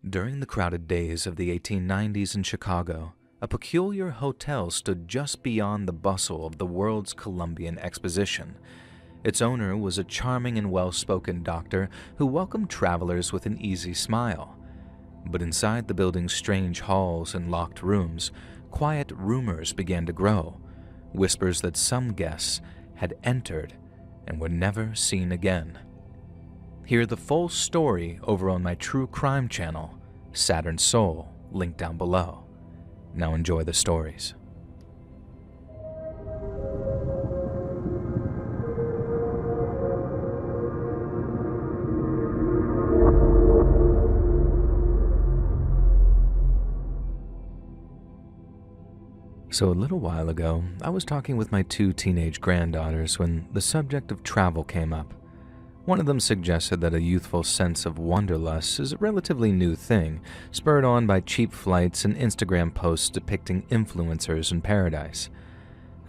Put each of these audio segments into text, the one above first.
During the crowded days of the 1890s in Chicago, a peculiar hotel stood just beyond the bustle of the World's Columbian Exposition. Its owner was a charming and well-spoken doctor who welcomed travelers with an easy smile. But inside the building's strange halls and locked rooms, quiet rumors began to grow, whispers that some guests had entered and were never seen again. Hear the full story over on my true crime channel, Saturn Soul, linked down below. Now enjoy the stories. So a little while ago, I was talking with my two teenage granddaughters when the subject of travel came up. One of them suggested that a youthful sense of wanderlust is a relatively new thing, spurred on by cheap flights and Instagram posts depicting influencers in paradise.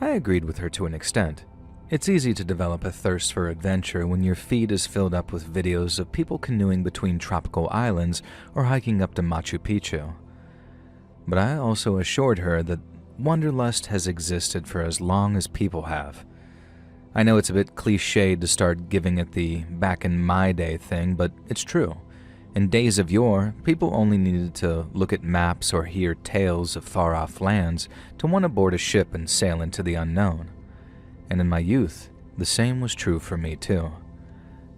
I agreed with her to an extent. It's easy to develop a thirst for adventure when your feed is filled up with videos of people canoeing between tropical islands or hiking up to Machu Picchu. But I also assured her that wanderlust has existed for as long as people have. I know it's a bit cliched to start giving it the back in my day thing, but it's true. In days of yore, people only needed to look at maps or hear tales of far-off lands to want to board a ship and sail into the unknown. And in my youth, the same was true for me too.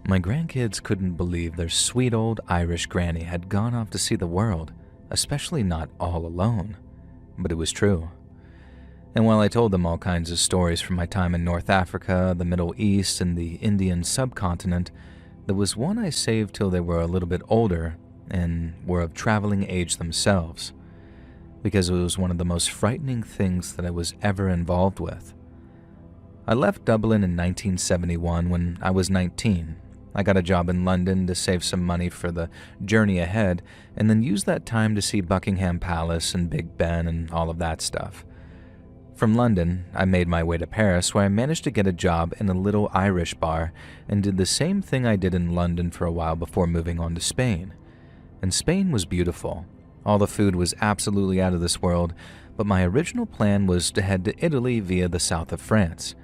My grandkids couldn't believe their sweet old Irish granny had gone off to see the world, especially not all alone. But it was true. And while I told them all kinds of stories from my time in North Africa, the Middle East, and the Indian subcontinent, there was one I saved till they were a little bit older and were of traveling age themselves, because it was one of the most frightening things that I was ever involved with. I left Dublin in 1971 when I was 19. I got a job in London to save some money for the journey ahead, and then used that time to see Buckingham Palace and Big Ben and all of that stuff. From London, I made my way to Paris, where I managed to get a job in a little Irish bar and did the same thing I did in London for a while before moving on to Spain. And Spain was beautiful. All the food was absolutely out of this world, but my original plan was to head to Italy via the south of France.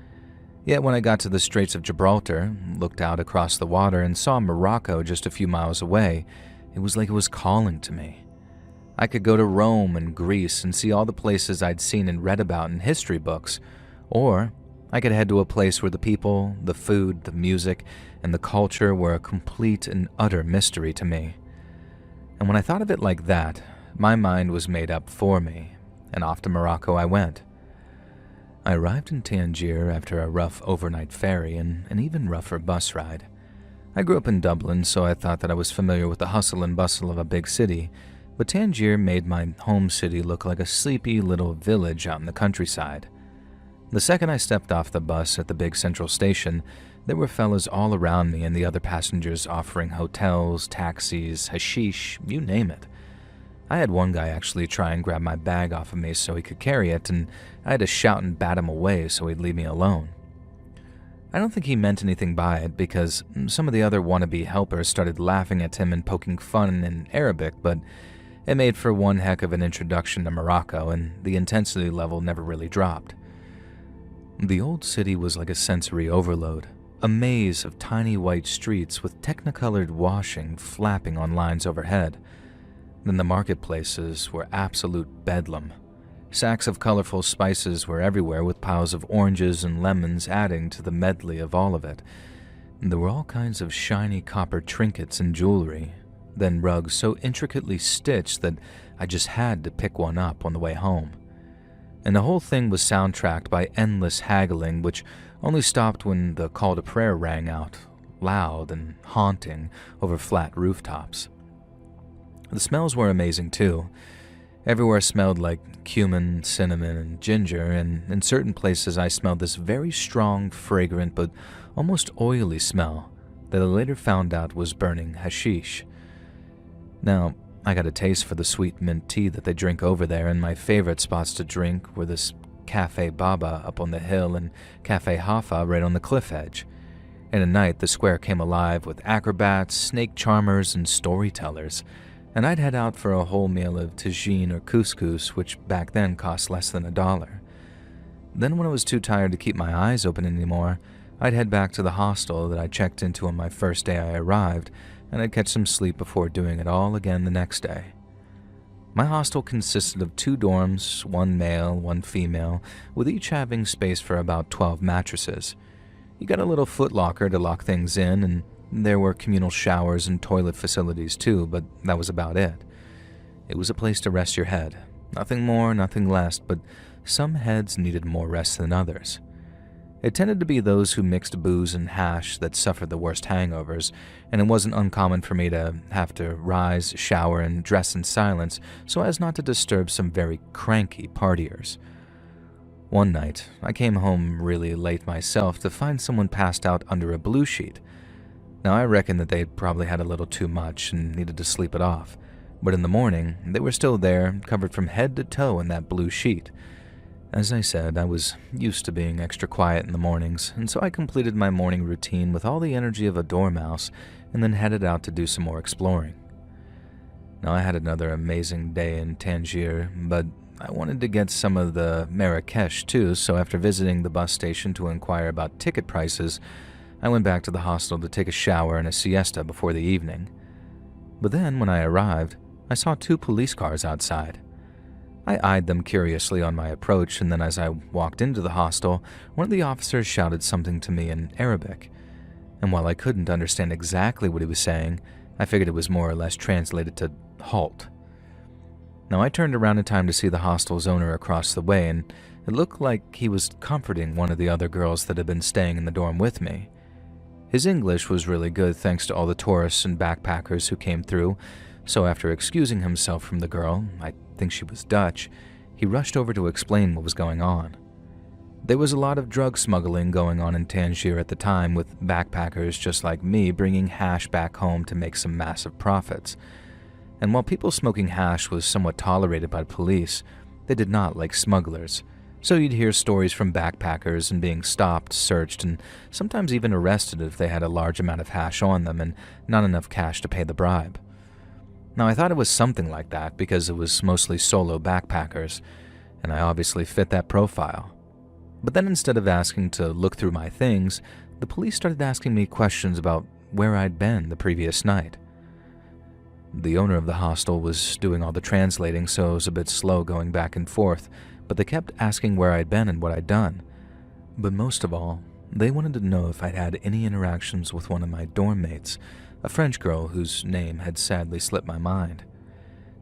Yet when I got to the Straits of Gibraltar, looked out across the water and saw Morocco just a few miles away, it was like it was calling to me. I could go to Rome and Greece and see all the places I'd seen and read about in history books, or I could head to a place where the people, the food, the music, and the culture were a complete and utter mystery to me. And when I thought of it like that, my mind was made up for me, and off to Morocco I went. I arrived in Tangier after a rough overnight ferry and an even rougher bus ride. I grew up in Dublin, so I thought that I was familiar with the hustle and bustle of a big city, but Tangier made my home city look like a sleepy little village out in the countryside. The second I stepped off the bus at the big central station, there were fellas all around me and the other passengers offering hotels, taxis, hashish, you name it. I had one guy actually try and grab my bag off of me so he could carry it, and I had to shout and bat him away so he'd leave me alone. I don't think he meant anything by it because some of the other wannabe helpers started laughing at him and poking fun in Arabic, but it made for one heck of an introduction to Morocco, and the intensity level never really dropped. The old city was like a sensory overload, a maze of tiny white streets with technicolored washing flapping on lines overhead. Then the marketplaces were absolute bedlam. Sacks of colorful spices were everywhere with piles of oranges and lemons adding to the medley of all of it. There were all kinds of shiny copper trinkets and jewelry, then rugs so intricately stitched that I just had to pick one up on the way home. And the whole thing was soundtracked by endless haggling, which only stopped when the call to prayer rang out, loud and haunting, over flat rooftops. The smells were amazing too. Everywhere smelled like cumin, cinnamon, and ginger, and in certain places I smelled this very strong, fragrant, but almost oily smell that I later found out was burning hashish. Now, I got a taste for the sweet mint tea that they drink over there, and my favorite spots to drink were this Cafe Baba up on the hill and Cafe Hafa right on the cliff edge. And at night, the square came alive with acrobats, snake charmers, and storytellers, and I'd head out for a whole meal of tagine or couscous, which back then cost less than $1. Then when I was too tired to keep my eyes open anymore, I'd head back to the hostel that I checked into on my first day I arrived, and I'd catch some sleep before doing it all again the next day. My hostel consisted of 2 dorms, 1 male, 1 female, with each having space for about 12 mattresses. You got a little footlocker to lock things in, and there were communal showers and toilet facilities too, but that was about it. It was a place to rest your head. Nothing more, nothing less, but some heads needed more rest than others. It tended to be those who mixed booze and hash that suffered the worst hangovers, and it wasn't uncommon for me to have to rise, shower, and dress in silence so as not to disturb some very cranky partiers. One night, I came home really late myself to find someone passed out under a blue sheet. Now, I reckon that they'd probably had a little too much and needed to sleep it off, but in the morning, they were still there, covered from head to toe in that blue sheet. As I said, I was used to being extra quiet in the mornings, and so I completed my morning routine with all the energy of a dormouse and then headed out to do some more exploring. Now, I had another amazing day in Tangier, but I wanted to get some of the Marrakesh too, so after visiting the bus station to inquire about ticket prices, I went back to the hostel to take a shower and a siesta before the evening. But then, when I arrived, I saw 2 police cars outside. I eyed them curiously on my approach, and then as I walked into the hostel, one of the officers shouted something to me in Arabic. And while I couldn't understand exactly what he was saying, I figured it was more or less translated to halt. Now, I turned around in time to see the hostel's owner across the way, and it looked like he was comforting one of the other girls that had been staying in the dorm with me. His English was really good thanks to all the tourists and backpackers who came through, so after excusing himself from the girl, I think she was Dutch, he rushed over to explain what was going on. There was a lot of drug smuggling going on in Tangier at the time, with backpackers just like me bringing hash back home to make some massive profits. And while people smoking hash was somewhat tolerated by police, they did not like smugglers. So you'd hear stories from backpackers and being stopped, searched, and sometimes even arrested if they had a large amount of hash on them and not enough cash to pay the bribe. Now, I thought it was something like that because it was mostly solo backpackers, and I obviously fit that profile. But then instead of asking to look through my things, the police started asking me questions about where I'd been the previous night. The owner of the hostel was doing all the translating, so it was a bit slow going back and forth, but they kept asking where I'd been and what I'd done. But most of all, they wanted to know if I'd had any interactions with one of my dorm mates, a French girl whose name had sadly slipped my mind.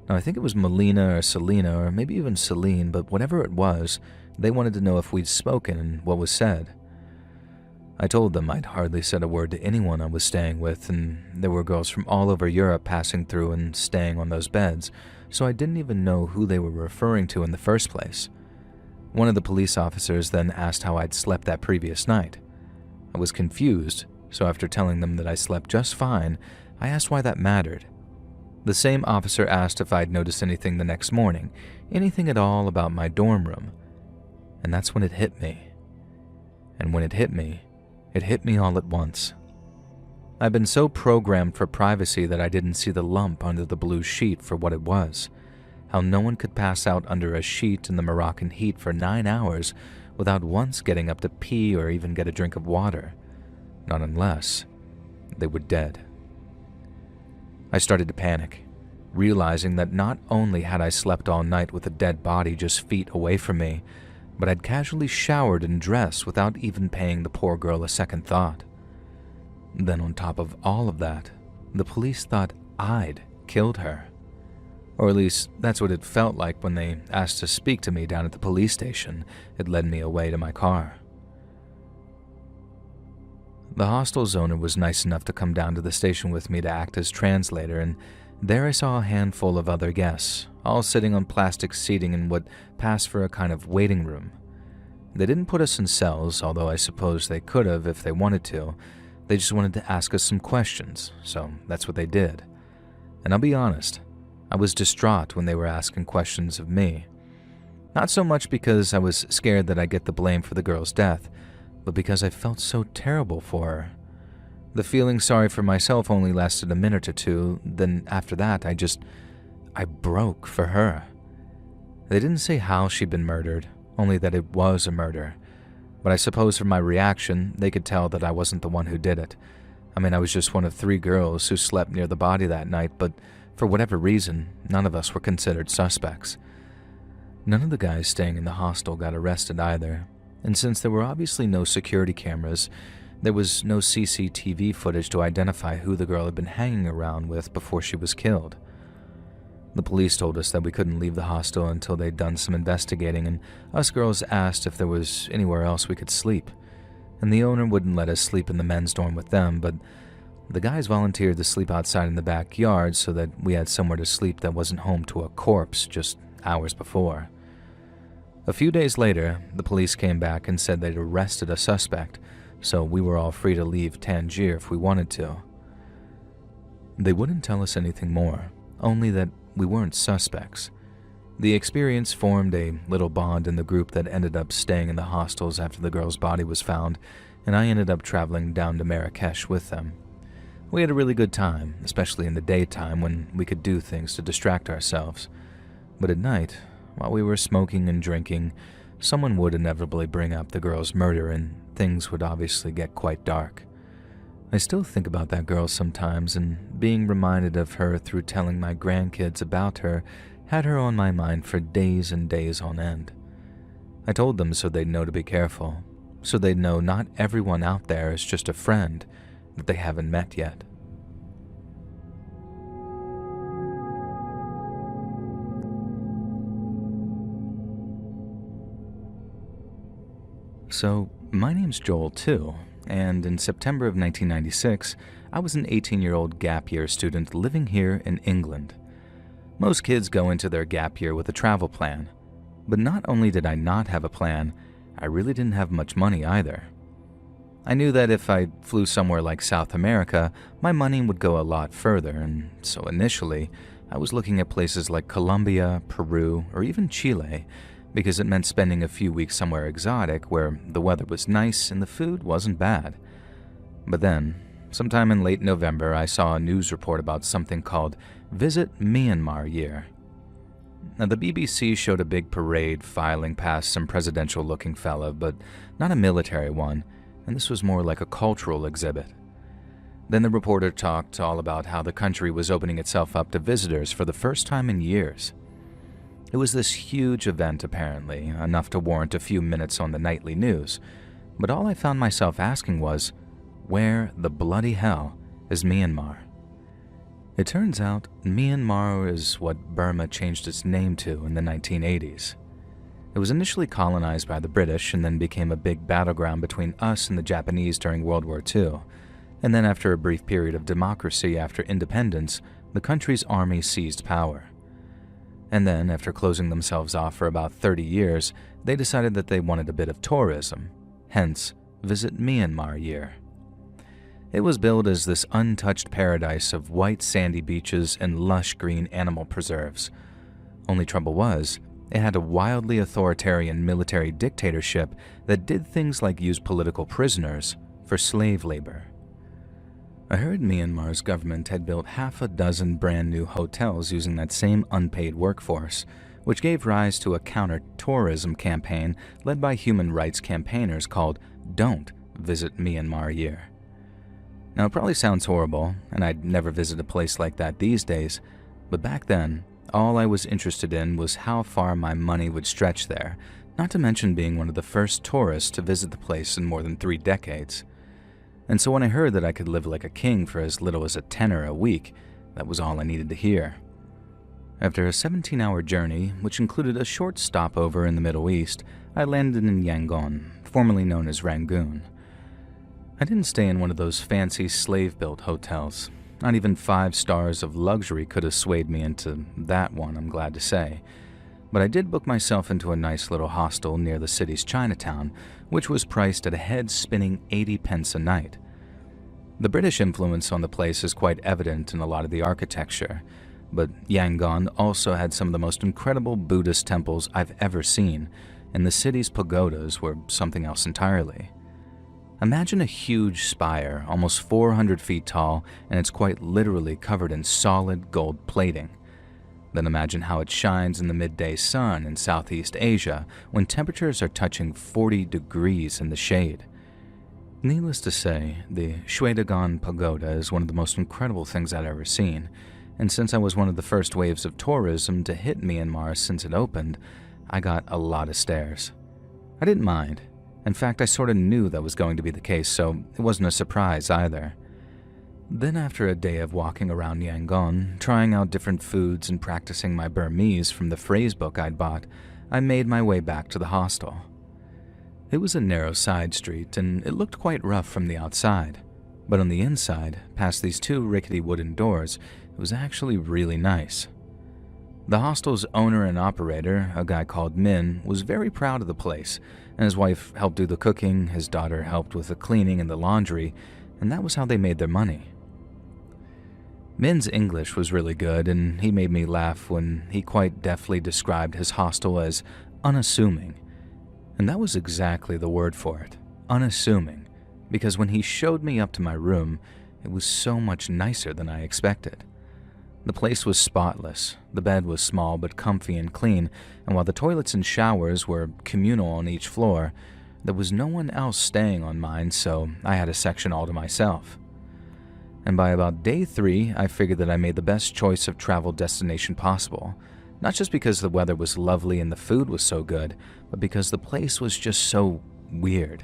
Now, I think it was Melina or Selena or maybe even Celine, but whatever it was, they wanted to know if we'd spoken and what was said. I told them I'd hardly said a word to anyone I was staying with, and there were girls from all over Europe passing through and staying on those beds, so I didn't even know who they were referring to in the first place. One of the police officers then asked how I'd slept that previous night. I was confused, so after telling them that I slept just fine, I asked why that mattered. The same officer asked if I'd noticed anything the next morning, anything at all about my dorm room. And that's when it hit me. And when it hit me all at once. I'd been so programmed for privacy that I didn't see the lump under the blue sheet for what it was. How no one could pass out under a sheet in the Moroccan heat for 9 hours without once getting up to pee or even get a drink of water. Not unless they were dead. I started to panic, realizing that not only had I slept all night with a dead body just feet away from me, but I'd casually showered and dressed without even paying the poor girl a second thought. Then on top of all of that, the police thought I'd killed her. Or at least that's what it felt like when they asked to speak to me down at the police station. It led me away to my car. The hostel's owner was nice enough to come down to the station with me to act as translator, and there I saw a handful of other guests, all sitting on plastic seating in what passed for a kind of waiting room. They didn't put us in cells, although I suppose they could have if they wanted to. They just wanted to ask us some questions, so that's what they did. And I'll be honest, I was distraught when they were asking questions of me. Not so much because I was scared that I'd get the blame for the girl's death, but because I felt so terrible for her. The feeling sorry for myself only lasted a minute or two, then after that I broke for her. They didn't say how she'd been murdered, only that it was a murder. But I suppose from my reaction, they could tell that I wasn't the one who did it. I mean, I was just one of 3 girls who slept near the body that night, but for whatever reason, none of us were considered suspects. None of the guys staying in the hostel got arrested either, and since there were obviously no security cameras, there was no CCTV footage to identify who the girl had been hanging around with before she was killed. The police told us that we couldn't leave the hostel until they'd done some investigating, and us girls asked if there was anywhere else we could sleep. And the owner wouldn't let us sleep in the men's dorm with them, but the guys volunteered to sleep outside in the backyard so that we had somewhere to sleep that wasn't home to a corpse just hours before. A few days later, the police came back and said they'd arrested a suspect, so we were all free to leave Tangier if we wanted to. They wouldn't tell us anything more, only that we weren't suspects. The experience formed a little bond in the group that ended up staying in the hostels after the girl's body was found, and I ended up traveling down to Marrakesh with them. We had a really good time, especially in the daytime when we could do things to distract ourselves. But at night, while we were smoking and drinking, someone would inevitably bring up the girl's murder and things would obviously get quite dark. I still think about that girl sometimes, and being reminded of her through telling my grandkids about her had her on my mind for days and days on end. I told them so they'd know to be careful, so they'd know not everyone out there is just a friend that they haven't met yet. So, my name's Joel too, and in September of 1996, I was an 18-year-old gap year student living here in England. Most kids go into their gap year with a travel plan, but not only did I not have a plan, I really didn't have much money either. I knew that if I flew somewhere like South America, my money would go a lot further, and so initially, I was looking at places like Colombia, Peru, or even Chile, because it meant spending a few weeks somewhere exotic where the weather was nice and the food wasn't bad. But then, sometime in late November, I saw a news report about something called Visit Myanmar Year. Now, the BBC showed a big parade filing past some presidential-looking fella, but not a military one, and this was more like a cultural exhibit. Then the reporter talked all about how the country was opening itself up to visitors for the first time in years. It was this huge event, apparently, enough to warrant a few minutes on the nightly news, but all I found myself asking was, where the bloody hell is Myanmar? It turns out Myanmar is what Burma changed its name to in the 1980s. It was initially colonized by the British and then became a big battleground between us and the Japanese during World War II, and then after a brief period of democracy after independence, the country's army seized power. And then, after closing themselves off for about 30 years, they decided that they wanted a bit of tourism, hence Visit Myanmar Year. It was billed as this untouched paradise of white sandy beaches and lush green animal preserves. Only trouble was, it had a wildly authoritarian military dictatorship that did things like use political prisoners for slave labor. I heard Myanmar's government had built half a dozen brand new hotels using that same unpaid workforce, which gave rise to a counter-tourism campaign led by human rights campaigners called Don't Visit Myanmar Year. Now, it probably sounds horrible, and I'd never visit a place like that these days, but back then, all I was interested in was how far my money would stretch there, not to mention being one of the first tourists to visit the place in more than 3 decades. And so when I heard that I could live like a king for as little as a tenner a week, that was all I needed to hear. After a 17-hour journey, which included a short stopover in the Middle East, I landed in Yangon, formerly known as Rangoon. I didn't stay in one of those fancy slave-built hotels. Not even 5 stars of luxury could have swayed me into that one, I'm glad to say. But I did book myself into a nice little hostel near the city's Chinatown, which was priced at a head-spinning 80 pence a night. The British influence on the place is quite evident in a lot of the architecture, but Yangon also had some of the most incredible Buddhist temples I've ever seen, and the city's pagodas were something else entirely. Imagine a huge spire, almost 400 feet tall, and it's quite literally covered in solid gold plating. Then imagine how it shines in the midday sun in Southeast Asia when temperatures are touching 40 degrees in the shade. Needless to say, the Shwedagon Pagoda is one of the most incredible things I've ever seen, and since I was one of the first waves of tourism to hit Myanmar since it opened, I got a lot of stares. I didn't mind. In fact, I sort of knew that was going to be the case, so it wasn't a surprise either. Then after a day of walking around Yangon, trying out different foods and practicing my Burmese from the phrase book I'd bought, I made my way back to the hostel. It was a narrow side street, and it looked quite rough from the outside. But on the inside, past these two rickety wooden doors, it was actually really nice. The hostel's owner and operator, a guy called Min, was very proud of the place, and his wife helped do the cooking, his daughter helped with the cleaning and the laundry, and that was how they made their money. Min's English was really good, and he made me laugh when he quite deftly described his hostel as unassuming. And that was exactly the word for it, unassuming, because when he showed me up to my room, it was so much nicer than I expected. The place was spotless, the bed was small but comfy and clean, and while the toilets and showers were communal on each floor, there was no one else staying on mine, so I had a section all to myself. And by about day 3, I figured that I made the best choice of travel destination possible, not just because the weather was lovely and the food was so good, but because the place was just so weird.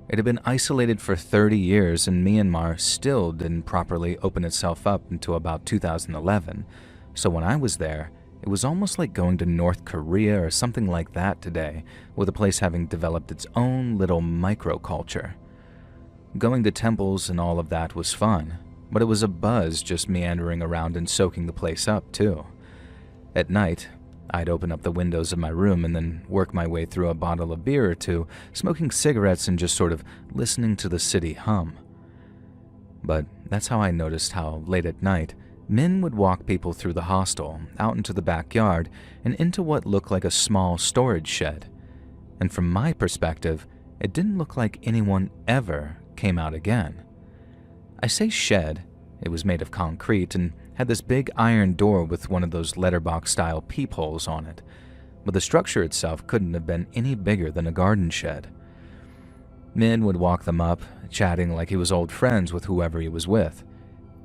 It had been isolated for 30 years, and Myanmar still didn't properly open itself up until about 2011, so when I was there, it was almost like going to North Korea or something like that today, with the place having developed its own little microculture. Going to temples and all of that was fun, but it was a buzz just meandering around and soaking the place up, too. At night, I'd open up the windows of my room and then work my way through a bottle of beer or two, smoking cigarettes and just sort of listening to the city hum. But that's how I noticed how, late at night, Min would walk people through the hostel, out into the backyard, and into what looked like a small storage shed. And from my perspective, it didn't look like anyone ever came out again. I say shed, it was made of concrete and had this big iron door with one of those letterbox-style peepholes on it, but the structure itself couldn't have been any bigger than a garden shed. Min would walk them up, chatting like he was old friends with whoever he was with.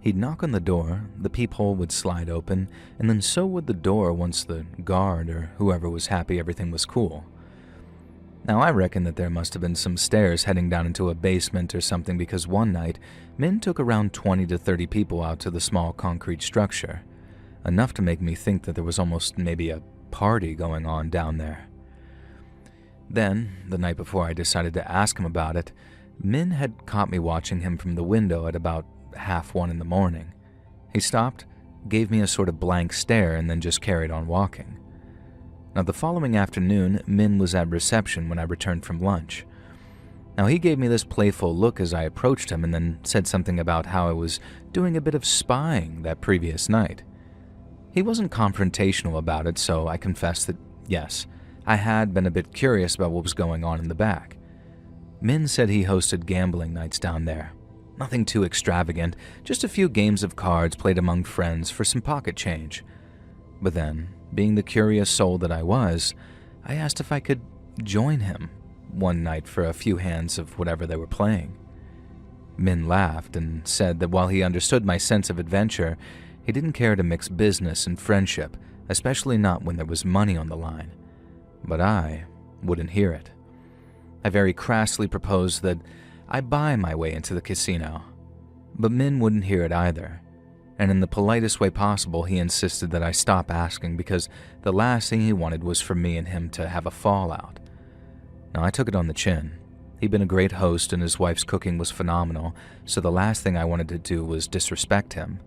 He'd knock on the door, the peephole would slide open, and then so would the door once the guard or whoever was happy everything was cool. Now I reckon that there must have been some stairs heading down into a basement or something, because one night, Min took around 20 to 30 people out to the small concrete structure, enough to make me think that there was almost maybe a party going on down there. Then, the night before I decided to ask him about it, Min had caught me watching him from the window at about 1:30 in the morning. He stopped, gave me a sort of blank stare, and then just carried on walking. Now, the following afternoon, Min was at reception when I returned from lunch. Now, he gave me this playful look as I approached him and then said something about how I was doing a bit of spying that previous night. He wasn't confrontational about it, so I confessed that, yes, I had been a bit curious about what was going on in the back. Min said he hosted gambling nights down there. Nothing too extravagant, just a few games of cards played among friends for some pocket change. But then, being the curious soul that I was, I asked if I could join him one night for a few hands of whatever they were playing. Min laughed and said that while he understood my sense of adventure, he didn't care to mix business and friendship, especially not when there was money on the line. But I wouldn't hear it. I very crassly proposed that I buy my way into the casino, but Min wouldn't hear it either. And in the politest way possible, he insisted that I stop asking because the last thing he wanted was for me and him to have a fallout. Now, I took it on the chin. He'd been a great host and his wife's cooking was phenomenal, so the last thing I wanted to do was disrespect him.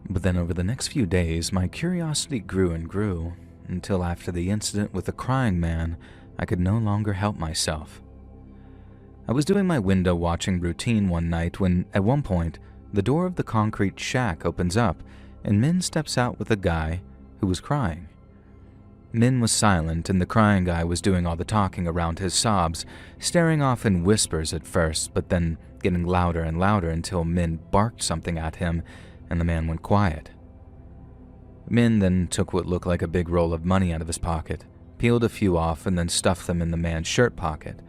But then over the next few days, my curiosity grew and grew, until after the incident with the crying man, I could no longer help myself. I was doing my window watching routine one night when, at one point, the door of the concrete shack opens up, and Min steps out with a guy who was crying. Min was silent, and the crying guy was doing all the talking around his sobs, staring off in whispers at first, but then getting louder and louder until Min barked something at him, and the man went quiet. Min then took what looked like a big roll of money out of his pocket, peeled a few off, and then stuffed them in the man's shirt pocket.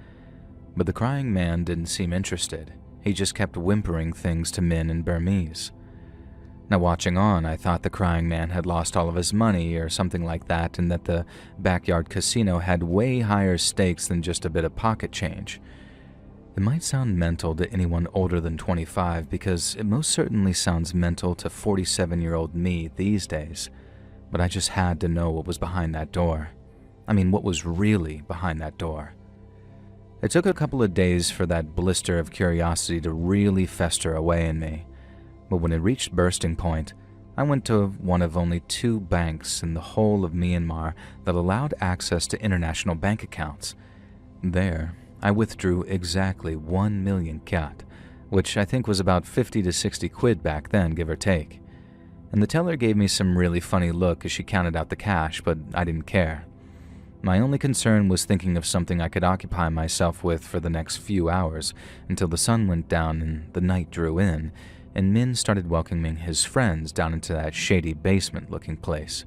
But the crying man didn't seem interested. He just kept whimpering things to Min in Burmese. Now, watching on, I thought the crying man had lost all of his money or something like that, and that the backyard casino had way higher stakes than just a bit of pocket change. It might sound mental to anyone older than 25 because it most certainly sounds mental to 47-year-old me these days, but I just had to know what was behind that door. I mean, what was really behind that door. It took a couple of days for that blister of curiosity to really fester away in me. But when it reached bursting point, I went to one of only 2 banks in the whole of Myanmar that allowed access to international bank accounts. There, I withdrew exactly 1 million kyat, which I think was about 50 to 60 quid back then, give or take. And the teller gave me some really funny look as she counted out the cash, but I didn't care. My only concern was thinking of something I could occupy myself with for the next few hours until the sun went down and the night drew in, and Min started welcoming his friends down into that shady basement-looking place.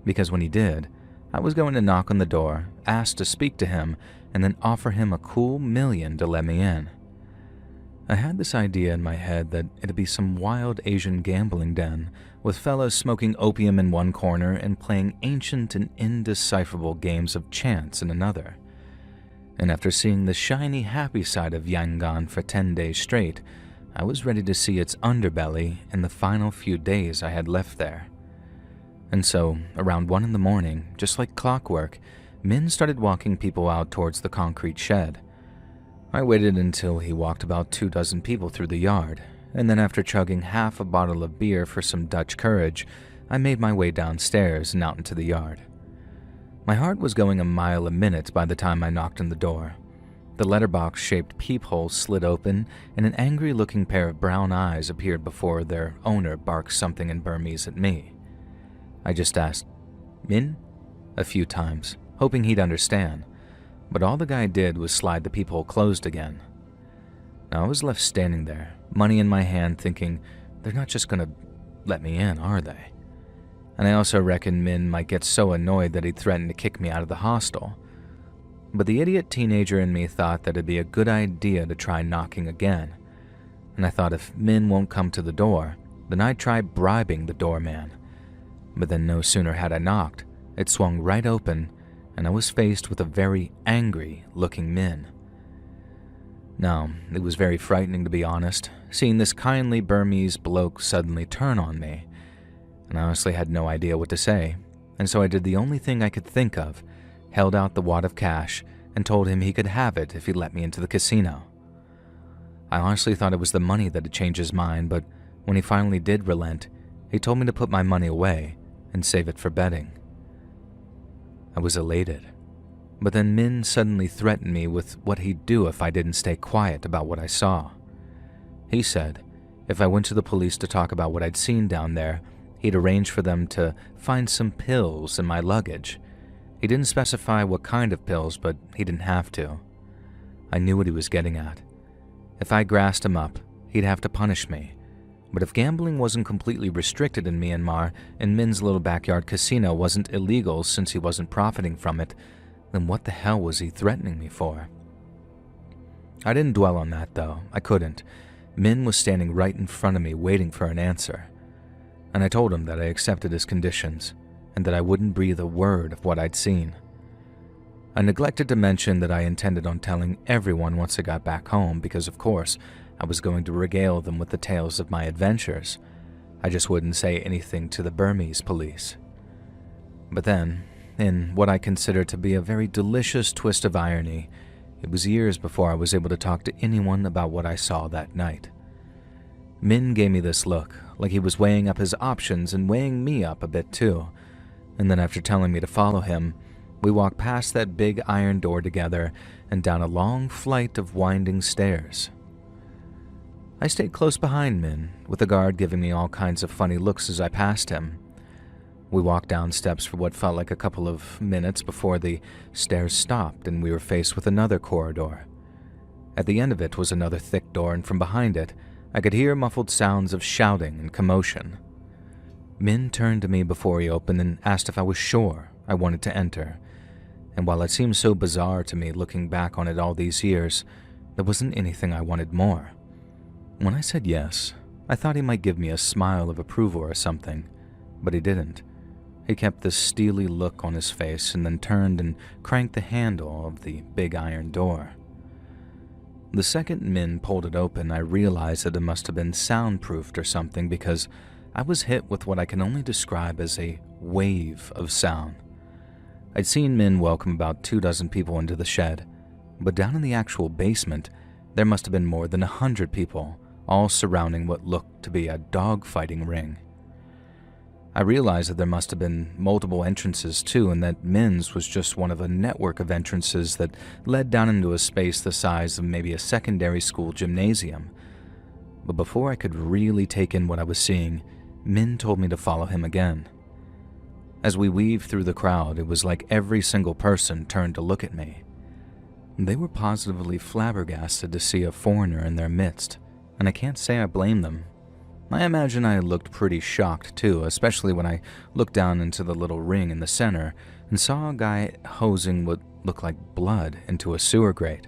Because when he did, I was going to knock on the door, ask to speak to him, and then offer him a cool million to let me in. I had this idea in my head that it'd be some wild Asian gambling den, with fellas smoking opium in one corner and playing ancient and indecipherable games of chance in another. And after seeing the shiny, happy side of Yangon for 10 days straight, I was ready to see its underbelly in the final few days I had left there. And so, around 1 in the morning, just like clockwork, Min started walking people out towards the concrete shed. I waited until he walked about 24 people through the yard, and then after chugging half a bottle of beer for some Dutch courage, I made my way downstairs and out into the yard. My heart was going a mile a minute by the time I knocked on the door. The letterbox-shaped peephole slid open, and an angry-looking pair of brown eyes appeared before their owner barked something in Burmese at me. I just asked, "Min?" a few times, hoping he'd understand, but all the guy did was slide the peephole closed again. Now I was left standing there, money in my hand, thinking, they're not just gonna let me in, are they? And I also reckoned Min might get so annoyed that he'd threaten to kick me out of the hostel. But the idiot teenager in me thought that it'd be a good idea to try knocking again. And I thought if Min won't come to the door, then I'd try bribing the doorman. But then no sooner had I knocked, it swung right open, and I was faced with a very angry-looking Min. Now, it was very frightening to be honest, seeing this kindly Burmese bloke suddenly turn on me. And I honestly had no idea what to say, and so I did the only thing I could think of, held out the wad of cash, and told him he could have it if he'd let me into the casino. I honestly thought it was the money that had changed his mind, but when he finally did relent, he told me to put my money away and save it for betting. I was elated, but then Min suddenly threatened me with what he'd do if I didn't stay quiet about what I saw. He said if I went to the police to talk about what I'd seen down there, he'd arrange for them to find some pills in my luggage. He didn't specify what kind of pills, but he didn't have to. I knew what he was getting at. If I grassed him up, he'd have to punish me. But if gambling wasn't completely restricted in Myanmar, and Min's little backyard casino wasn't illegal since he wasn't profiting from it, then what the hell was he threatening me for? I didn't dwell on that, though. I couldn't. Min was standing right in front of me waiting for an answer. And I told him that I accepted his conditions, and that I wouldn't breathe a word of what I'd seen. I neglected to mention that I intended on telling everyone once I got back home because, of course, I was going to regale them with the tales of my adventures. I just wouldn't say anything to the Burmese police. But then, in what I consider to be a very delicious twist of irony, it was years before I was able to talk to anyone about what I saw that night. Min gave me this look, like he was weighing up his options and weighing me up a bit too. And then after telling me to follow him, we walked past that big iron door together and down a long flight of winding stairs. I stayed close behind Min, with the guard giving me all kinds of funny looks as I passed him. We walked down steps for what felt like a couple of minutes before the stairs stopped and we were faced with another corridor. At the end of it was another thick door, and from behind it, I could hear muffled sounds of shouting and commotion. Min turned to me before he opened and asked if I was sure I wanted to enter, and while it seemed so bizarre to me looking back on it all these years, there wasn't anything I wanted more. When I said yes, I thought he might give me a smile of approval or something, but he didn't. He kept this steely look on his face and then turned and cranked the handle of the big iron door. The second Min pulled it open, I realized that it must have been soundproofed or something, because I was hit with what I can only describe as a wave of sound. I'd seen Min welcome about 24 people into the shed, but down in the actual basement, there must have been more than 100 people, all surrounding what looked to be a dogfighting ring. I realized that there must have been multiple entrances too, and that Min's was just one of a network of entrances that led down into a space the size of maybe a secondary school gymnasium. But before I could really take in what I was seeing, Min told me to follow him again. As we weaved through the crowd, it was like every single person turned to look at me. They were positively flabbergasted to see a foreigner in their midst, and I can't say I blame them. I imagine I looked pretty shocked too, especially when I looked down into the little ring in the center and saw a guy hosing what looked like blood into a sewer grate.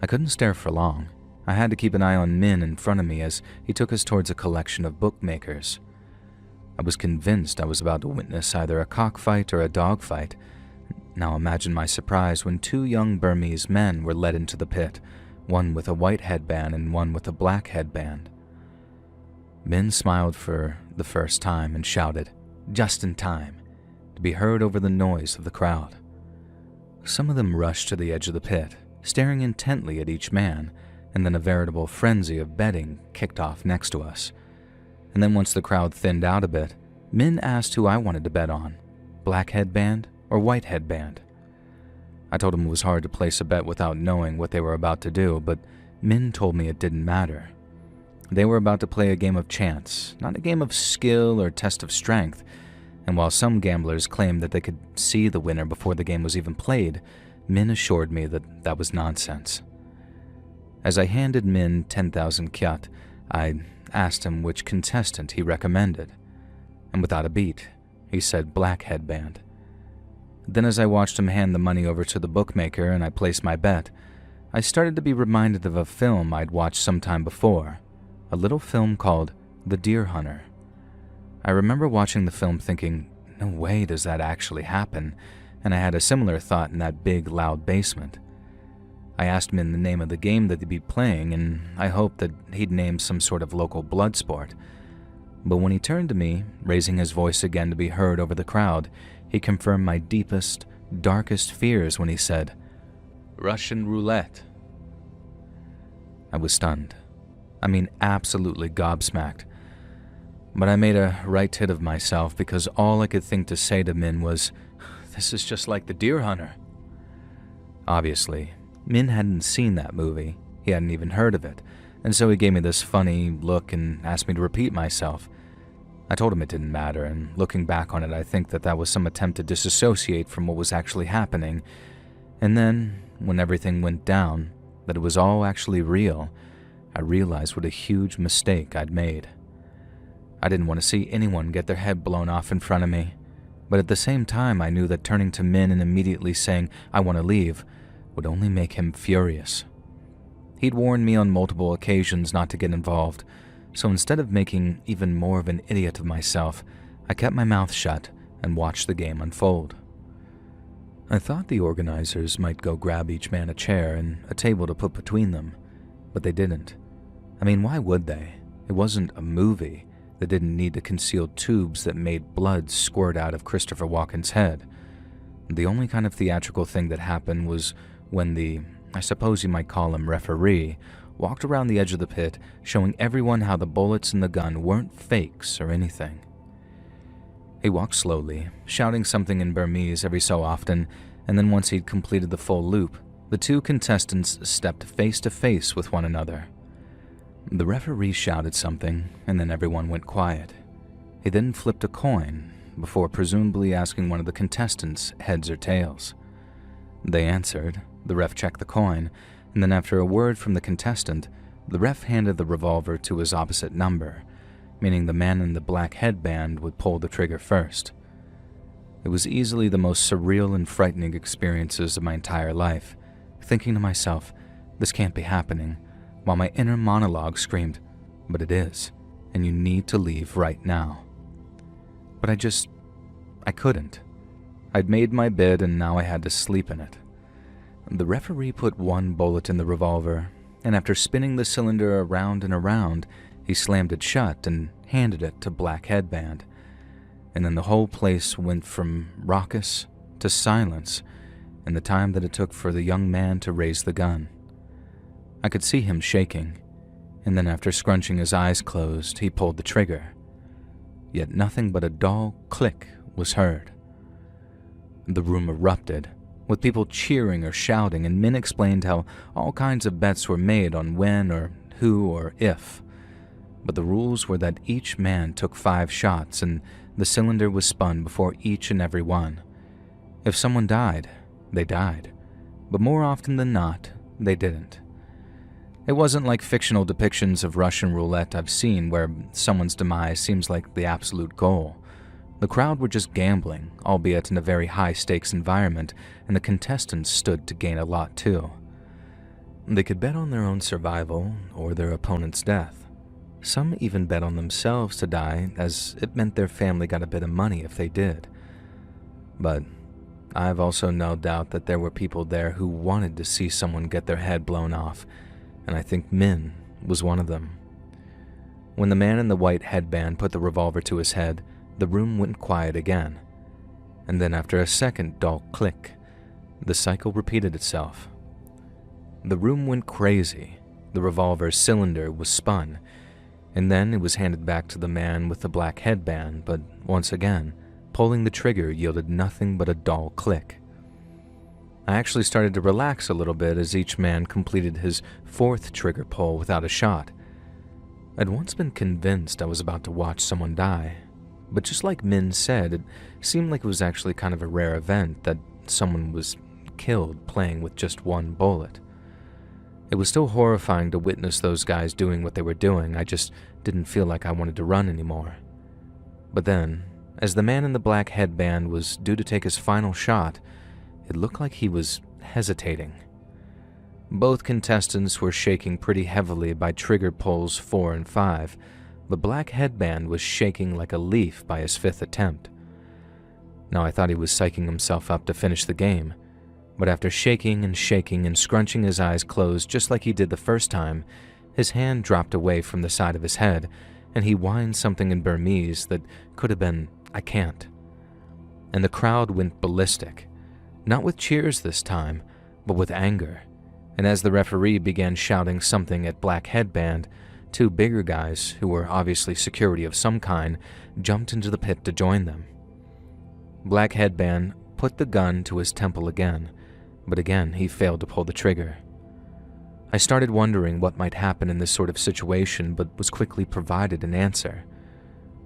I couldn't stare for long. I had to keep an eye on Min in front of me as he took us towards a collection of bookmakers. I was convinced I was about to witness either a cockfight or a dogfight. Now imagine my surprise when 2 young Burmese men were led into the pit, one with a white headband and one with a black headband. Min smiled for the first time and shouted, just in time, to be heard over the noise of the crowd. Some of them rushed to the edge of the pit, staring intently at each man, and then a veritable frenzy of betting kicked off next to us. And then once the crowd thinned out a bit, Min asked who I wanted to bet on, black headband or white headband. I told him it was hard to place a bet without knowing what they were about to do, but Min told me it didn't matter. They were about to play a game of chance, not a game of skill or test of strength, and while some gamblers claimed that they could see the winner before the game was even played, Min assured me that that was nonsense. As I handed Min 10,000 kyat, I asked him which contestant he recommended, and without a beat, he said black headband. Then as I watched him hand the money over to the bookmaker and I placed my bet, I started to be reminded of a film I'd watched sometime before, a little film called The Deer Hunter. I remember watching the film thinking, no way does that actually happen, and I had a similar thought in that big, loud basement. I asked Min the name of the game that they'd be playing, and I hoped that he'd name some sort of local blood sport. But when he turned to me, raising his voice again to be heard over the crowd, he confirmed my deepest, darkest fears when he said, Russian roulette. I was stunned. I mean, absolutely gobsmacked. But I made a right tit of myself because all I could think to say to Min was, this is just like The Deer Hunter. Obviously, Min hadn't seen that movie. He hadn't even heard of it, and so he gave me this funny look and asked me to repeat myself. I told him it didn't matter, and looking back on it, I think that was some attempt to disassociate from what was actually happening. And then, when everything went down, that it was all actually real, I realized what a huge mistake I'd made. I didn't want to see anyone get their head blown off in front of me, but at the same time I knew that turning to Min and immediately saying, I want to leave, would only make him furious. He'd warned me on multiple occasions not to get involved, so instead of making even more of an idiot of myself, I kept my mouth shut and watched the game unfold. I thought the organizers might go grab each man a chair and a table to put between them, but they didn't. I mean, why would they? It wasn't a movie that didn't need to conceal tubes that made blood squirt out of Christopher Walken's head. The only kind of theatrical thing that happened was when the, I suppose you might call him referee, walked around the edge of the pit, showing everyone how the bullets in the gun weren't fakes or anything. He walked slowly, shouting something in Burmese every so often, and then once he'd completed the full loop, the 2 contestants stepped face to face with one another. The referee shouted something, and then everyone went quiet. He then flipped a coin, before presumably asking one of the contestants heads or tails. They answered, the ref checked the coin, and then after a word from the contestant, the ref handed the revolver to his opposite number, meaning the man in the black headband would pull the trigger first. It was easily the most surreal and frightening experiences of my entire life, thinking to myself, this can't be happening, while my inner monologue screamed, but it is, and you need to leave right now. But I couldn't. I'd made my bid and now I had to sleep in it. The referee put one bullet in the revolver, and after spinning the cylinder around and around, he slammed it shut and handed it to Black Headband. And then the whole place went from raucous to silence in the time that it took for the young man to raise the gun. I could see him shaking, and then after scrunching his eyes closed, he pulled the trigger. Yet nothing but a dull click was heard. The room erupted, with people cheering or shouting, and men explained how all kinds of bets were made on when or who or if. But the rules were that each man took 5 shots and the cylinder was spun before each and every one. If someone died, they died, but more often than not, they didn't. It wasn't like fictional depictions of Russian roulette I've seen where someone's demise seems like the absolute goal. The crowd were just gambling, albeit in a very high-stakes environment, and the contestants stood to gain a lot too. They could bet on their own survival or their opponent's death. Some even bet on themselves to die, as it meant their family got a bit of money if they did. But I've also no doubt that there were people there who wanted to see someone get their head blown off, and I think Min was one of them. When the man in the white headband put the revolver to his head, the room went quiet again, and then after a second dull click, the cycle repeated itself. The room went crazy, the revolver's cylinder was spun, and then it was handed back to the man with the black headband, but once again, pulling the trigger yielded nothing but a dull click. I actually started to relax a little bit as each man completed his 4th trigger pull without a shot. I'd once been convinced I was about to watch someone die, but just like Min said, it seemed like it was actually kind of a rare event that someone was killed playing with just one bullet. It was still horrifying to witness those guys doing what they were doing. I just didn't feel like I wanted to run anymore. But then, as the man in the black headband was due to take his final shot, it looked like he was hesitating. Both contestants were shaking pretty heavily by trigger pulls 4 and 5. The black headband was shaking like a leaf by his 5th attempt. Now I thought he was psyching himself up to finish the game, but after shaking and scrunching his eyes closed just like he did the first time, his hand dropped away from the side of his head, and he whined something in Burmese that could have been, "I can't." And the crowd went ballistic, not with cheers this time, but with anger. And as the referee began shouting something at Black Headband, 2 bigger guys, who were obviously security of some kind, jumped into the pit to join them. Black Headband put the gun to his temple again, but again he failed to pull the trigger. I started wondering what might happen in this sort of situation, but was quickly provided an answer.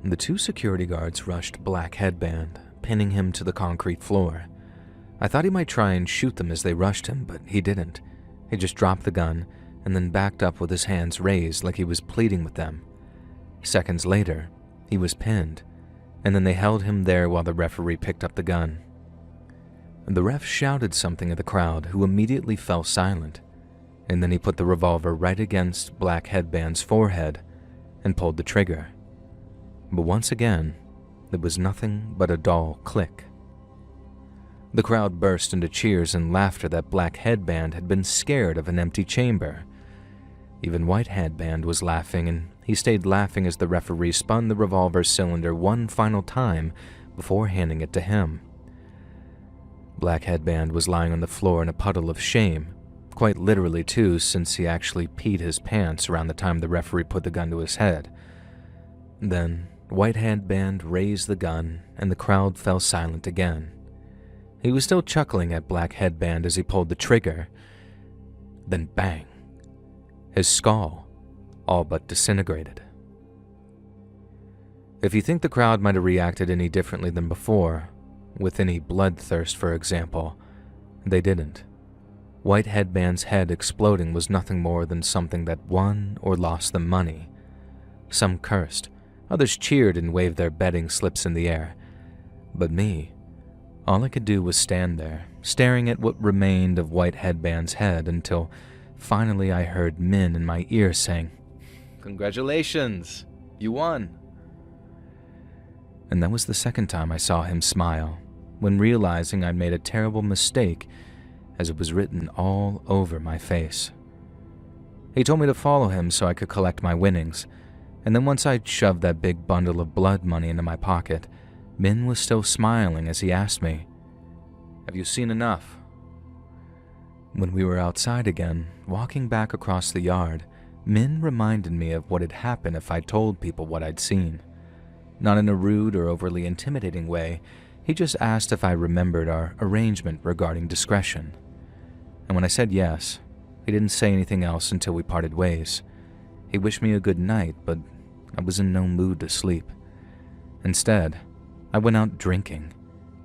The 2 security guards rushed Black Headband, pinning him to the concrete floor. I thought he might try and shoot them as they rushed him, but he didn't. He just dropped the gun and then backed up with his hands raised like he was pleading with them. Seconds later, he was pinned, and then they held him there while the referee picked up the gun. The ref shouted something at the crowd, who immediately fell silent, and then he put the revolver right against Black Headband's forehead and pulled the trigger. But once again, there was nothing but a dull click. The crowd burst into cheers and laughter that Black Headband had been scared of an empty chamber. Even White Headband was laughing, and he stayed laughing as the referee spun the revolver cylinder one final time before handing it to him. Black Headband was lying on the floor in a puddle of shame, quite literally too, since he actually peed his pants around the time the referee put the gun to his head. Then, White Headband raised the gun, and the crowd fell silent again. He was still chuckling at Black Headband as he pulled the trigger. Then bang! His skull all but disintegrated. If you think the crowd might have reacted any differently than before, with any bloodthirst for example, they didn't. White Headband's head exploding was nothing more than something that won or lost them money. Some cursed, others cheered and waved their betting slips in the air. But me, all I could do was stand there, staring at what remained of White Headband's head until finally I heard Min in my ear saying, "Congratulations, you won." And that was the second time I saw him smile, when realizing I'd made a terrible mistake as it was written all over my face. He told me to follow him so I could collect my winnings, and then once I'd shoved that big bundle of blood money into my pocket, Min was still smiling as he asked me, "Have you seen enough?" When we were outside again, walking back across the yard, Min reminded me of what had happened if I told people what I'd seen. Not in a rude or overly intimidating way, he just asked if I remembered our arrangement regarding discretion. And when I said yes, he didn't say anything else until we parted ways. He wished me a good night, but I was in no mood to sleep. Instead, I went out drinking,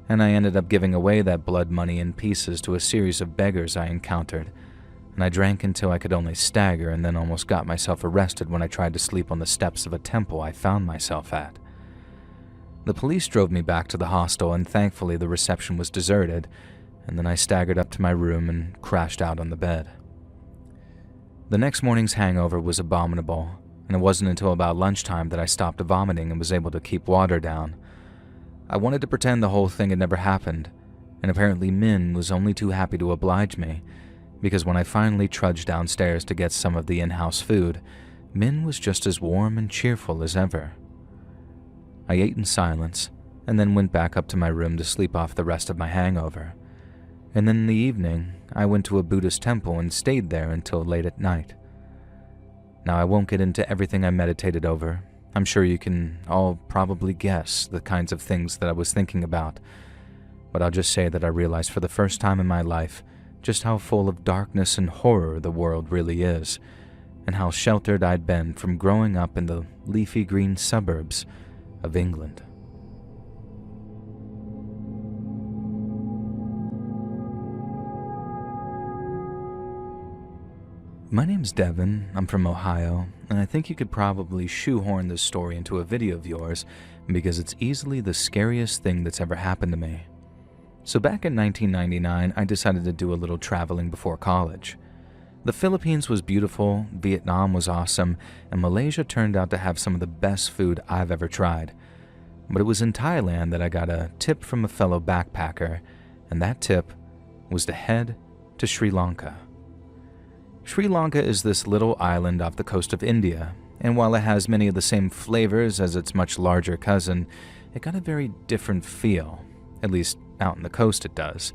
and I ended up giving away that blood money in pieces to a series of beggars I encountered, and I drank until I could only stagger and then almost got myself arrested when I tried to sleep on the steps of a temple I found myself at. The police drove me back to the hostel, and thankfully the reception was deserted, and then I staggered up to my room and crashed out on the bed. The next morning's hangover was abominable, and it wasn't until about lunchtime that I stopped vomiting and was able to keep water down. I wanted to pretend the whole thing had never happened, and apparently Min was only too happy to oblige me, because when I finally trudged downstairs to get some of the in-house food, Min was just as warm and cheerful as ever. I ate in silence, and then went back up to my room to sleep off the rest of my hangover. And then in the evening, I went to a Buddhist temple and stayed there until late at night. Now, I won't get into everything I meditated over. I'm sure you can all probably guess the kinds of things that I was thinking about, but I'll just say that I realized for the first time in my life just how full of darkness and horror the world really is, and how sheltered I'd been from growing up in the leafy green suburbs of England. My name's Devin, I'm from Ohio, and I think you could probably shoehorn this story into a video of yours because it's easily the scariest thing that's ever happened to me. So back in 1999, I decided to do a little traveling before college. The Philippines was beautiful, Vietnam was awesome, and Malaysia turned out to have some of the best food I've ever tried. But it was in Thailand that I got a tip from a fellow backpacker, and that tip was to head to Sri Lanka. Sri Lanka is this little island off the coast of India, and while it has many of the same flavors as its much larger cousin, it got a very different feel, at least out on the coast it does.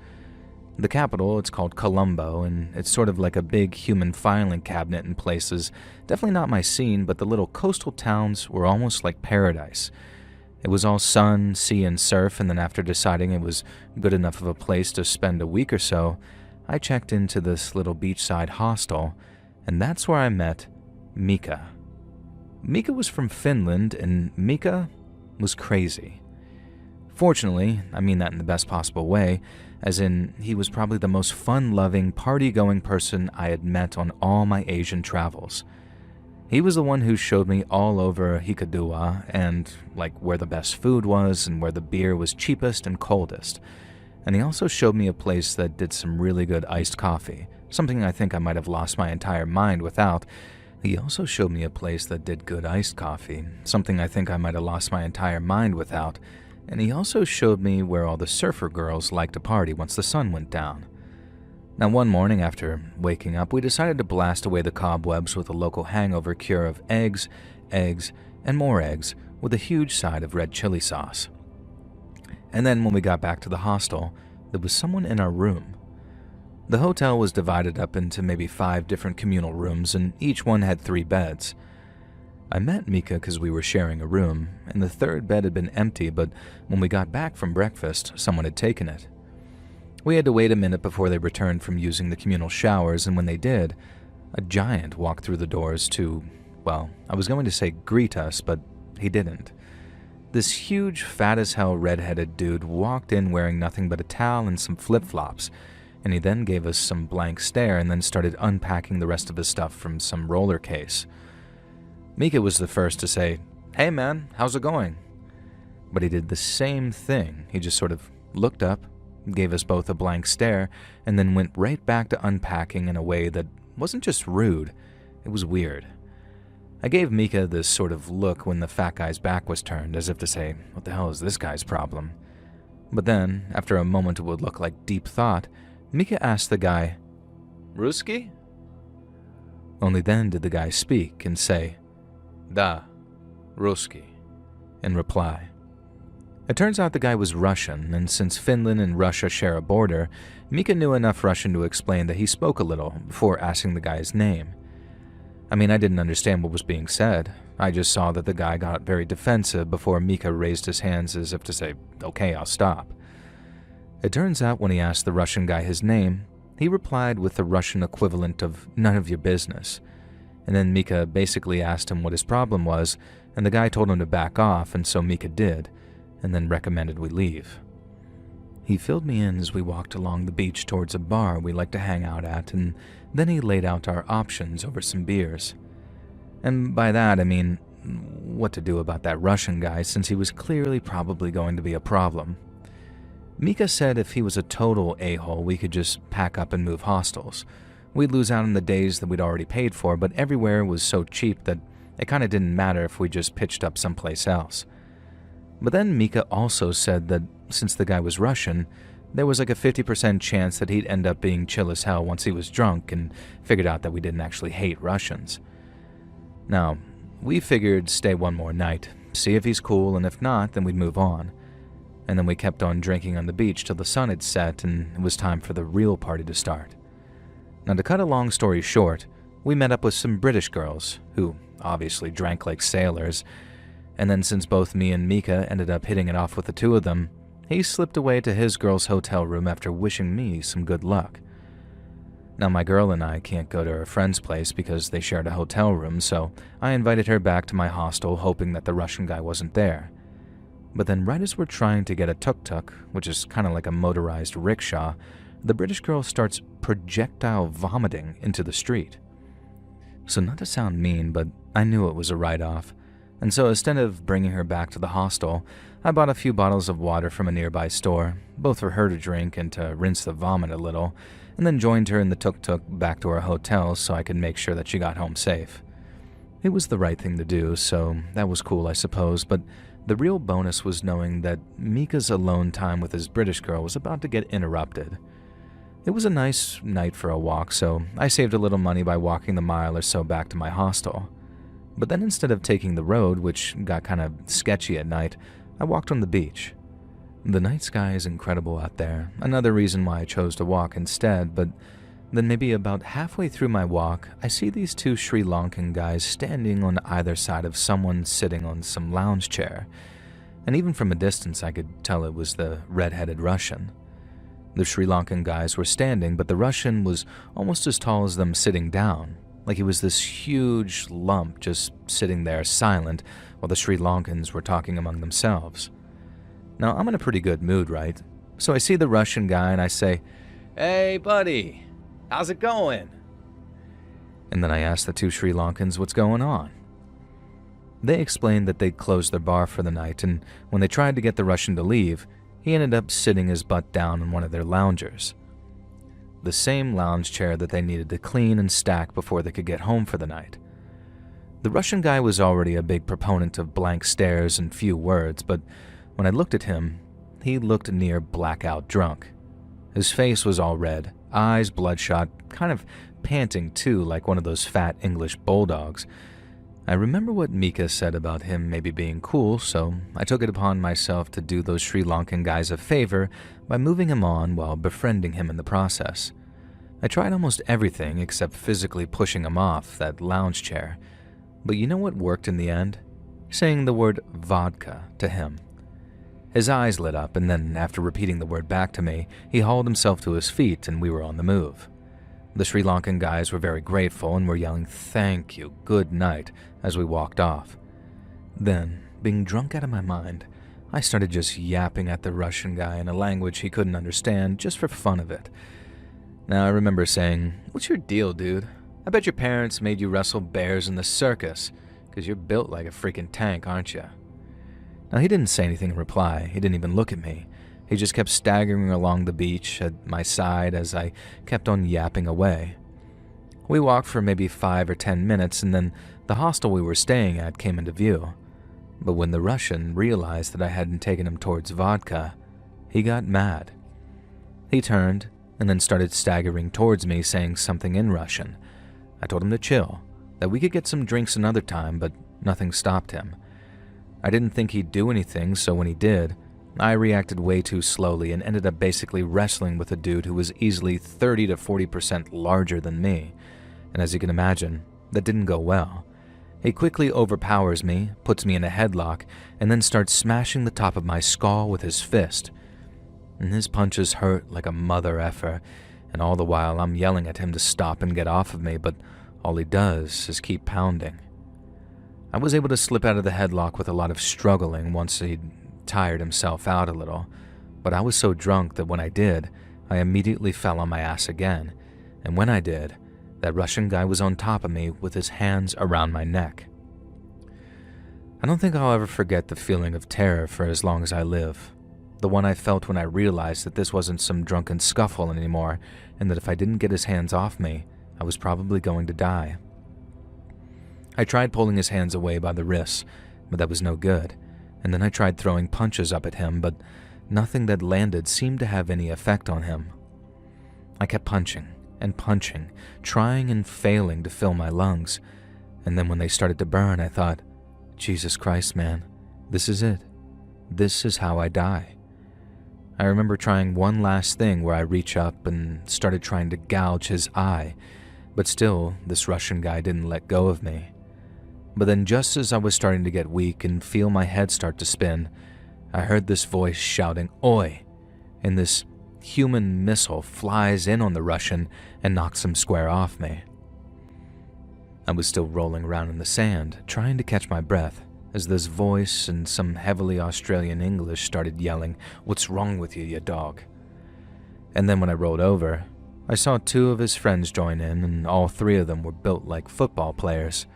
The capital, it's called Colombo, and it's sort of like a big human filing cabinet in places. Definitely not my scene, but the little coastal towns were almost like paradise. It was all sun, sea, and surf, and then after deciding it was good enough of a place to spend a week or so, I checked into this little beachside hostel, and that's where I met Mika. Mika was from Finland, and Mika was crazy. Fortunately, I mean that in the best possible way, as in he was probably the most fun-loving, party-going person I had met on all my Asian travels. He was the one who showed me all over Hikkaduwa and like where the best food was and where the beer was cheapest and coldest. And he also showed me a place that did some really good iced coffee, something I think I might have lost my entire mind without. He also showed me a place that did good iced coffee, something I think I might have lost my entire mind without. And he also showed me where all the surfer girls liked to party once the sun went down. Now, one morning after waking up, we decided to blast away the cobwebs with a local hangover cure of eggs, and more eggs, with a huge side of red chili sauce. And then when we got back to the hostel, there was someone in our room. The hotel was divided up into maybe 5 different communal rooms, and each one had 3 beds. I met Mika because we were sharing a room, and the 3rd bed had been empty, but when we got back from breakfast, someone had taken it. We had to wait a minute before they returned from using the communal showers, and when they did, a giant walked through the doors to, well, I was going to say greet us, but he didn't. This huge, fat-as-hell red-headed dude walked in wearing nothing but a towel and some flip-flops, and he then gave us some blank stare and then started unpacking the rest of his stuff from some roller case. Mika was the first to say, "Hey man, how's it going?" But he did the same thing. He just sort of looked up, gave us both a blank stare, and then went right back to unpacking in a way that wasn't just rude, it was weird. I gave Mika this sort of look when the fat guy's back was turned, as if to say, what the hell is this guy's problem? But then, after a moment it would look like deep thought, Mika asked the guy, "Ruski?" Only then did the guy speak and say, "Da, Ruski," in reply. It turns out the guy was Russian, and since Finland and Russia share a border, Mika knew enough Russian to explain that he spoke a little before asking the guy's name. I mean, I didn't understand what was being said. I just saw that the guy got very defensive before Mika raised his hands as if to say, "Okay, I'll stop." It turns out when he asked the Russian guy his name, he replied with the Russian equivalent of "none of your business." And then Mika basically asked him what his problem was, and the guy told him to back off, and so Mika did, and then recommended we leave. He filled me in as we walked along the beach towards a bar we like to hang out at, and then he laid out our options over some beers. And by that I mean what to do about that Russian guy, since he was clearly probably going to be a problem. Mika said if he was a total a-hole, we could just pack up and move hostels. We'd lose out on the days that we'd already paid for, but everywhere was so cheap that it kinda didn't matter if we just pitched up someplace else. But then Mika also said that since the guy was Russian, there was like a 50% chance that he'd end up being chill as hell once he was drunk and figured out that we didn't actually hate Russians. Now, we figured stay one more night, see if he's cool, and if not, then we'd move on. And then we kept on drinking on the beach till the sun had set and it was time for the real party to start. Now, to cut a long story short, we met up with some British girls, who obviously drank like sailors, and then since both me and Mika ended up hitting it off with the two of them, he slipped away to his girl's hotel room after wishing me some good luck. Now my girl and I can't go to her friend's place because they shared a hotel room, so I invited her back to my hostel hoping that the Russian guy wasn't there. But then right as we're trying to get a tuk-tuk, which is kind of like a motorized rickshaw, the British girl starts projectile vomiting into the street. So not to sound mean, but I knew it was a write-off. And so instead of bringing her back to the hostel, I bought a few bottles of water from a nearby store, both for her to drink and to rinse the vomit a little, and then joined her in the tuk-tuk back to our hotel so I could make sure that she got home safe. It was the right thing to do, so that was cool, I suppose, but the real bonus was knowing that Mika's alone time with his British girl was about to get interrupted. It was a nice night for a walk, so I saved a little money by walking the mile or so back to my hostel. But then instead of taking the road, which got kind of sketchy at night, I walked on the beach. The night sky is incredible out there, another reason why I chose to walk instead, but then maybe about halfway through my walk, I see these two Sri Lankan guys standing on either side of someone sitting on some lounge chair, and even from a distance I could tell it was the red-headed Russian. The Sri Lankan guys were standing, but the Russian was almost as tall as them sitting down, like he was this huge lump just sitting there silent while the Sri Lankans were talking among themselves. Now, I'm in a pretty good mood, right? So I see the Russian guy and I say, "Hey, buddy, how's it going?" And then I ask the two Sri Lankans what's going on. They explained that they'd closed their bar for the night, and when they tried to get the Russian to leave, he ended up sitting his butt down in one of their loungers. The same lounge chair that they needed to clean and stack before they could get home for the night. The Russian guy was already a big proponent of blank stares and few words, but when I looked at him, he looked near blackout drunk. His face was all red, eyes bloodshot, kind of panting too, like one of those fat English bulldogs. I remember what Mika said about him maybe being cool, so I took it upon myself to do those Sri Lankan guys a favor by moving him on while befriending him in the process. I tried almost everything except physically pushing him off that lounge chair, but you know what worked in the end? Saying the word vodka to him. His eyes lit up, and then after repeating the word back to me, he hauled himself to his feet and we were on the move. The Sri Lankan guys were very grateful and were yelling "thank you, good night" as we walked off. Then, being drunk out of my mind, I started just yapping at the Russian guy in a language he couldn't understand just for fun of it. Now, I remember saying, "What's your deal, dude? I bet your parents made you wrestle bears in the circus, because you're built like a freaking tank, aren't you?" Now, he didn't say anything in reply. He didn't even look at me. He just kept staggering along the beach at my side as I kept on yapping away. We walked for maybe 5 or 10 minutes, and then the hostel we were staying at came into view. But when the Russian realized that I hadn't taken him towards vodka, he got mad. He turned and then started staggering towards me, saying something in Russian. I told him to chill, that we could get some drinks another time, but nothing stopped him. I didn't think he'd do anything, so when he did, I reacted way too slowly and ended up basically wrestling with a dude who was easily 30 to 40% larger than me. And as you can imagine, that didn't go well. He quickly overpowers me, puts me in a headlock, and then starts smashing the top of my skull with his fist. And his punches hurt like a mother effer, and all the while I'm yelling at him to stop and get off of me, but all he does is keep pounding. I was able to slip out of the headlock with a lot of struggling once he'd tired himself out a little, but I was so drunk that when I did, I immediately fell on my ass again, and when I did, that Russian guy was on top of me with his hands around my neck. I don't think I'll ever forget the feeling of terror for as long as I live. The one I felt when I realized that this wasn't some drunken scuffle anymore, and that if I didn't get his hands off me, I was probably going to die. I tried pulling his hands away by the wrists, but that was no good, and then I tried throwing punches up at him, but nothing that landed seemed to have any effect on him. I kept punching and punching, trying and failing to fill my lungs, and then when they started to burn, I thought, Jesus Christ, man, this is it. This is how I die. I remember trying one last thing where I reach up and started trying to gouge his eye, but still, this Russian guy didn't let go of me. But then just as I was starting to get weak and feel my head start to spin, I heard this voice shouting, "Oi!" and this human missile flies in on the Russian and knocks him square off me. I was still rolling around in the sand, trying to catch my breath, as this voice in some heavily Australian English started yelling, "What's wrong with you, you dog?" And then when I rolled over, I saw 2 of his friends join in, and all 3 of them were built like football players.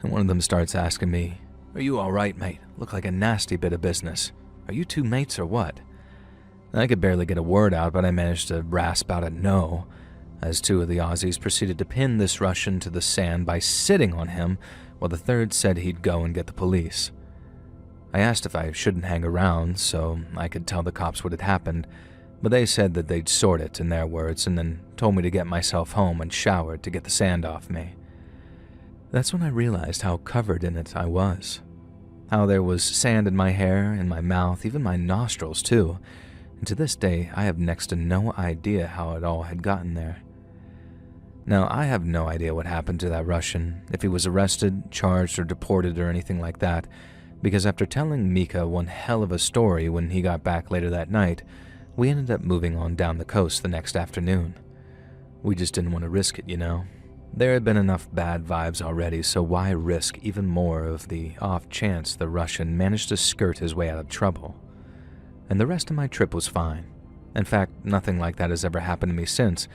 And one of them starts asking me, "Are you alright, mate? Look like a nasty bit of business. Are you 2 mates or what?" I could barely get a word out, but I managed to rasp out a no, as 2 of the Aussies proceeded to pin this Russian to the sand by sitting on him, while the third said he'd go and get the police. I asked if I shouldn't hang around so I could tell the cops what had happened, but they said that they'd sort it, in their words, and then told me to get myself home and showered to get the sand off me. That's when I realized how covered in it I was. How there was sand in my hair, in my mouth, even my nostrils too, and to this day I have next to no idea how it all had gotten there. Now, I have no idea what happened to that Russian, if he was arrested, charged, or deported or anything like that, because after telling Mika one hell of a story when he got back later that night, we ended up moving on down the coast the next afternoon. We just didn't want to risk it, you know. There had been enough bad vibes already, so why risk even more of the off chance the Russian managed to skirt his way out of trouble? And the rest of my trip was fine. In fact, nothing like that has ever happened to me since,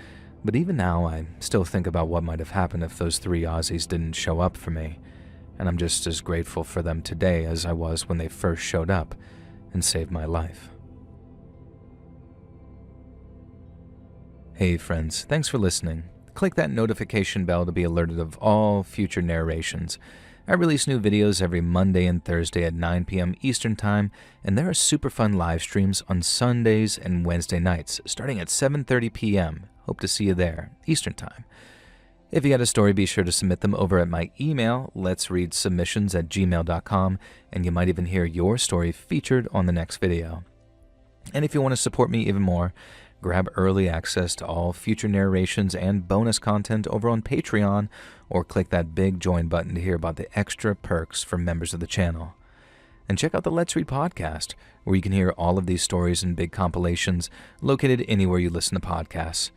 but even now I still think about what might have happened if those 3 Aussies didn't show up for me, and I'm just as grateful for them today as I was when they first showed up and saved my life. Hey friends, thanks for listening. Click that notification bell to be alerted of all future narrations. I release new videos every Monday and Thursday at 9 p.m. Eastern Time, and there are super fun live streams on Sundays and Wednesday nights, starting at 7:30 p.m. Hope to see you there, Eastern Time. If you got a story, be sure to submit them over at my email, letsreadsubmissions@gmail.com, and you might even hear your story featured on the next video. And if you want to support me even more, grab early access to all future narrations and bonus content over on Patreon, or click that big join button to hear about the extra perks for members of the channel. And check out the Let's Read podcast, where you can hear all of these stories and big compilations located anywhere you listen to podcasts.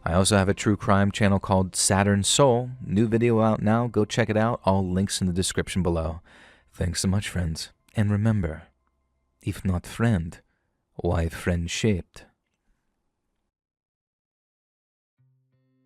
I also have a true crime channel called Saturn Soul. New video out now. Go check it out. All links in the description below. Thanks so much, friends. And remember, if not friend, why friend-shaped?